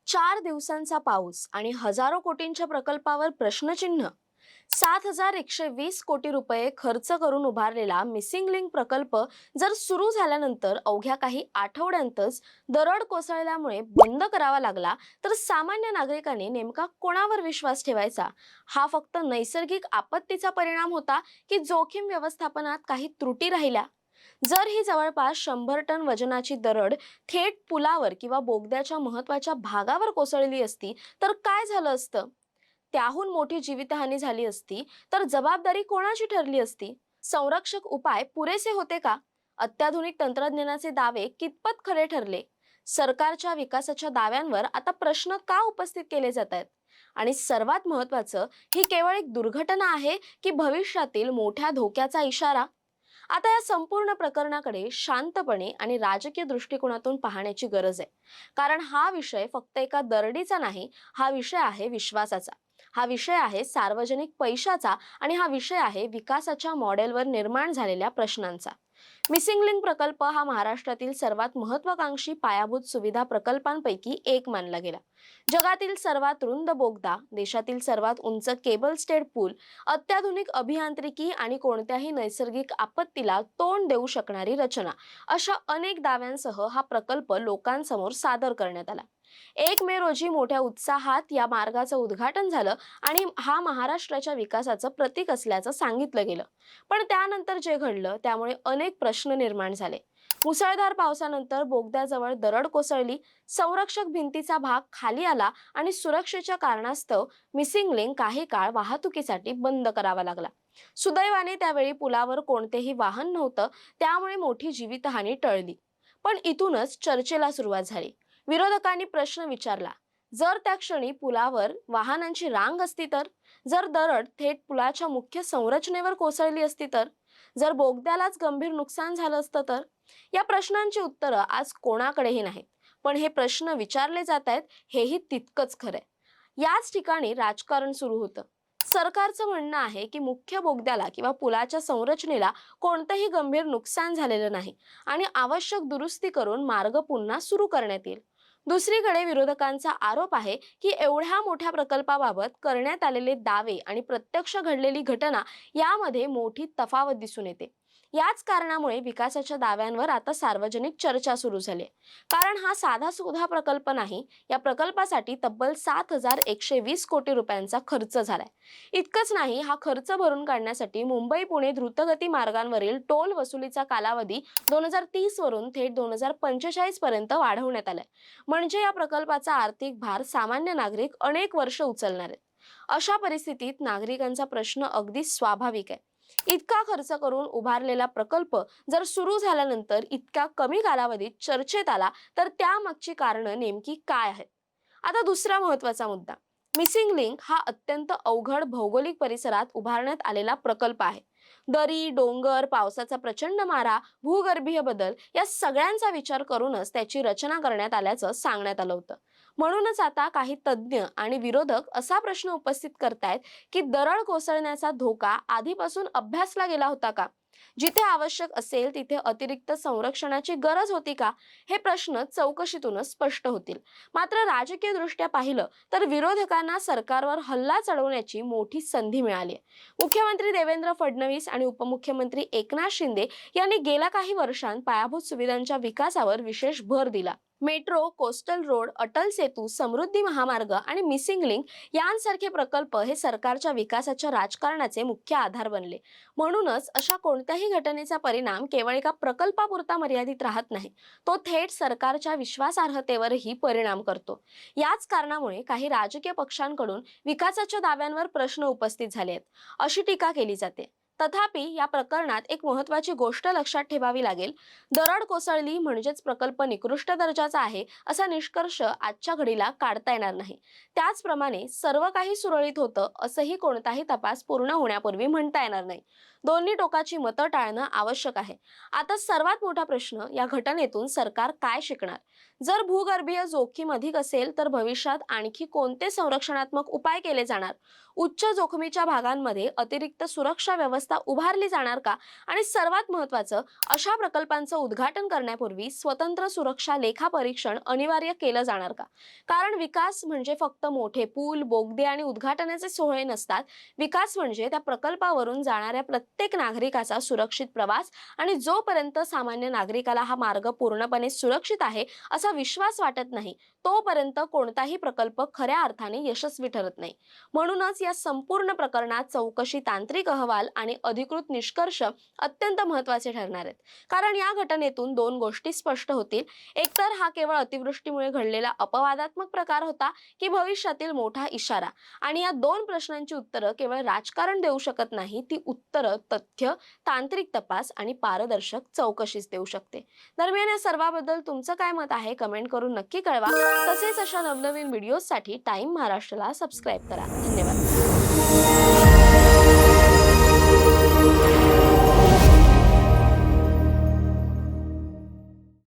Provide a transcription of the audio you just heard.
4 दिवसांचा पाऊस आणि हजारो कोटींच्या प्रकल्पावर प्रश्नचिन्ह. 7,120 कोटी रुपये खर्च करून उभारलेला मिसिंग लिंक प्रकल्प जर सुरू झाल्यानंतर अवघ्या काही आठवड्यांतच दरड कोसळल्यामुळे बंद करावा लागला, तर सामान्य नागरिकांनी नेमका कोणावर विश्वास ठेवायचा? हा फक्त नैसर्गिक आपत्तीचा परिणाम होता, की जोखीम व्यवस्थापनात काही त्रुटी राहिल्या? जर ही जवळपास 100 टन वजनाची दरड थेट पुलावर किंवा बोगद्याच्या महत्वाच्या भागावर कोसळली असती, तर काय झालं असतं? त्याहून मोठी जीवितहानी झाली असती, तर जबाबदारी कोणाची ठरली असती? संरक्षक उपाय पुरेसे होते का? अत्याधुनिक तंत्रज्ञानाचे दावे कितपत खरे ठरले? सरकारच्या विकासाच्या दाव्यांवर आता प्रश्न का उपस्थित केले जात आहेत? आणि सर्वात महत्वाचं, ही केवळ एक दुर्घटना आहे की भविष्यातील मोठ्या धोक्याचा इशारा? आता या संपूर्ण प्रकरणाकडे शांतपणे आणि राजकीय दृष्टिकोनातून पाहण्याची गरज आहे. कारण हा विषय फक्त एका दरडीचा नाही, हा विषय आहे विश्वासाचा. हा विषय आहे सार्वजनिक पैशाचा आणि हा विषय आहे विकासाच्या मॉडेलवर निर्माण झालेल्या प्रश्नांचा. मिसिंग लिंक प्रकल्प हा महाराष्ट्रातील सर्वात महत्वाकांक्षी पायाभूत सुविधा प्रकल्पांपैकी एक मानला गेला. जगातील सर्वात रुंद बोगदा, देशातील सर्वात उंच केबल स्टेड पूल, अत्याधुनिक अभियांत्रिकी आणि कोणत्याही नैसर्गिक आपत्तीला तोंड देऊ शकणारी रचना, अशा अनेक दाव्यांसह हा प्रकल्प लोकांसमोर सादर करण्यात आला. 1 मे रोजी मोठ्या उत्साहात या मार्गाचं उद्घाटन झालं आणि हा महाराष्ट्राच्या विकासाचं प्रतीक असल्याचं सांगितलं गेलं. पण त्यानंतर जे घडलं त्यामुळे अनेक प्रश्न निर्माण झाले. मुसळधार पावसानंतर बोगद्याजवळ दरड कोसळली, संरक्षक भिंतीचा भाग खाली आला आणि सुरक्षेच्या कारणास्तव मिसिंग लिंक काही काळ वाहतुकीसाठी बंद करावा लागला. सुदैवाने त्यावेळी पुलावर कोणतेही वाहन नव्हतं, त्यामुळे मोठी जीवितहानी टळली. पण इथूनच चर्चेला सुरुवात झाली. विरोधकांनी प्रश्न विचारला, जर त्या क्षणी पुलावर वाहनांची रांग असती तर? जर दरड थेट पुलाच्या मुख्य संरचनेवर कोसळली असती तर? जर बोगद्यालाच गंभीर नुकसान झालं असतं तर? या प्रश्नांची उत्तरं आज कोणाकडेही नाहीत. पण हे प्रश्न विचारले जात आहेत, हेही तितकंच खरंय. याच ठिकाणी राजकारण सुरू होतं. सरकारचं म्हणणं आहे की मुख्य बोगद्याला किंवा पुलाच्या संरचनेला कोणतंही गंभीर नुकसान झालेलं नाही आणि आवश्यक दुरुस्ती करून मार्ग पुन्हा सुरू करण्यात येईल. दुसरीकडे विरोधकांचा आरोप आहे की एवढ्या मोठ्या प्रकल्पाबाबत करण्यात आलेले दावे आणि प्रत्यक्ष घडलेली घटना यामध्ये मोठी तफावत दिसून येते. याच कारणामुळे विकासाच्या दाव्यांवर आता सार्वजनिक चर्चा सुरू झाली. कारण हा साधा सुधा प्रकल्प नाही. या प्रकल्पासाठी तब्बल 7,120 कोटी रुपयांचा खर्च झालाय. इतकंच नाही, हा खर्च भरून काढण्यासाठी मुंबई पुणे द्रुतगती मार्गांवरील टोल वसुलीचा कालावधी 2030 वरून थेट 2045 पर्यंत वाढवण्यात आलाय. म्हणजे या प्रकल्पाचा आर्थिक भार सामान्य नागरिक अनेक वर्ष उचलणार आहेत. अशा परिस्थितीत नागरिकांचा प्रश्न अगदी स्वाभाविक आहे. इतका खर्च करून उभारलेला प्रकल्प जर सुरू झाल्यानंतर इतक्या कमी कालावधीत चर्चेत आला, तर त्यामागची कारणं नेमकी काय आहेत? आता दुसरा महत्वाचा मुद्दा, मिसिंग लिंक हा अत्यंत अवघड भौगोलिक परिसरात उभारण्यात आलेला प्रकल्प आहे. दरी, डोंगर, पावसाचा प्रचंड मारा, भूगर्भीय बदल या सगळ्यांचा विचार करूनच त्याची रचना करण्यात आल्याचं सांगण्यात आलं होतं. म्हणूनच आता काही तज्ज्ञ आणि विरोधक असा प्रश्न उपस्थित करतायत की दरड कोसळण्याचा धोका आधीपासून अभ्यासला गेला होता का? जिथे आवश्यक असेल तिथे अतिरिक्त संरक्षणाची गरज होती का? हे प्रश्न चौकशीतूनच स्पष्ट होतील. मात्र राजकीय दृष्ट्या पाहिलं तर विरोधकांना सरकारवर हल्ला चढवण्याची मोठी संधी मिळाली. मुख्यमंत्री देवेंद्र फडणवीस आणि उपमुख्यमंत्री एकनाथ शिंदे यांनी गेल्या काही वर्षांत पायाभूत सुविधांच्या विकासावर विशेष भर दिला. Metro, coastal road, Atal Setu, समृद्धी महामार्ग आणि मिसिंग लिंक यांसारखे प्रकल्प हे सरकारच्या विकासाच्या राजकारणाचे मुख्य आधार बनले. म्हणूनच अशा कोणत्याही घटनेचा परिणाम केवळ एका प्रकल्पापुरता मर्यादित राहत नाही, तो थेट सरकारच्या विश्वासार्हतेवरही परिणाम करतो. याच कारणामुळे काही राजकीय पक्षांकडून विकासाच्या दाव्यांवर प्रश्न उपस्थित झाले आहेत, अशी टीका केली जाते. तथापि या प्रकरणात एक महत्त्वाची गोष्ट लक्षात ठेवावी लागेल. दरड कोसळली म्हणजेच प्रकल्प निकृष्ट दर्जाचा आहे असा निष्कर्ष आजच्या घडीला काढता येणार नाही. त्याचप्रमाणे सर्व काही सुरळीत होतं असंही कोणताही तपास पूर्ण होण्यापूर्वी म्हणता येणार नाही. दोन्ही टोकाची मतं टाळणं आवश्यक आहे. आता सर्वात मोठा प्रश्न, या घटनेतून सरकार काय शिकणार? जर भूगर्भीय जोखीम अधिक असेल तर भविष्यात आणखी कोणते संरक्षणात्मक उपाय केले जाणार, उच्च जोखमीच्या भागांमध्ये अतिरिक्त सुरक्षा व्यवस्था उभारली जाणार का, आणि सर्वात महत्त्वाचं, अशा प्रकल्पांचं उद्घाटन करण्यापूर्वी स्वतंत्र सुरक्षा लेखा परीक्षण अनिवार्य केलं जाणार का? कारण विकास म्हणजे फक्त मोठे पूल, बोगदे आणि उद्घाटनाचे सोहळे नसतात. विकास म्हणजे त्या प्रकल्पावरून जाणाऱ्या प्रत्येक नागरिकाचा सुरक्षित प्रवास, आणि जोपर्यंत सामान्य नागरिकाला हा मार्ग पूर्णपणे सुरक्षित आहे असा विश्वास वाटत नाही, तोपर्यंत कोणताही प्रकल्प खऱ्या अर्थाने यशस्वी ठरत नाही. म्हणूनच या संपूर्ण प्रकरणात चौकशी, तांत्रिक अहवाल आणि अधिकृत निष्कर्ष अत्यंत महत्त्वाचे ठरणार आहेत. कारण या घटनेतून दोन गोष्टी स्पष्ट होतील. एकतर हा केवळ अतिवृष्टीमुळे घडलेला अपवादात्मक प्रकार होता, की भविष्यातील मोठा इशारा. आणि या दोन प्रश्नांची उत्तरं केवळ राजकारण देऊ शकत नाही, ती उत्तरं तथ्य, तांत्रिक तपास आणि पारदर्शक चौकशीच देऊ शकते. दरम्यान या सर्वाबद्दल तुमचं काय मत आहे, कमेंट करून नक्की कळवा. तसेच अशा नवनवीन व्हिडिओजसाठी टाइम महाराष्ट्राला सबस्क्राईब करा. धन्यवाद.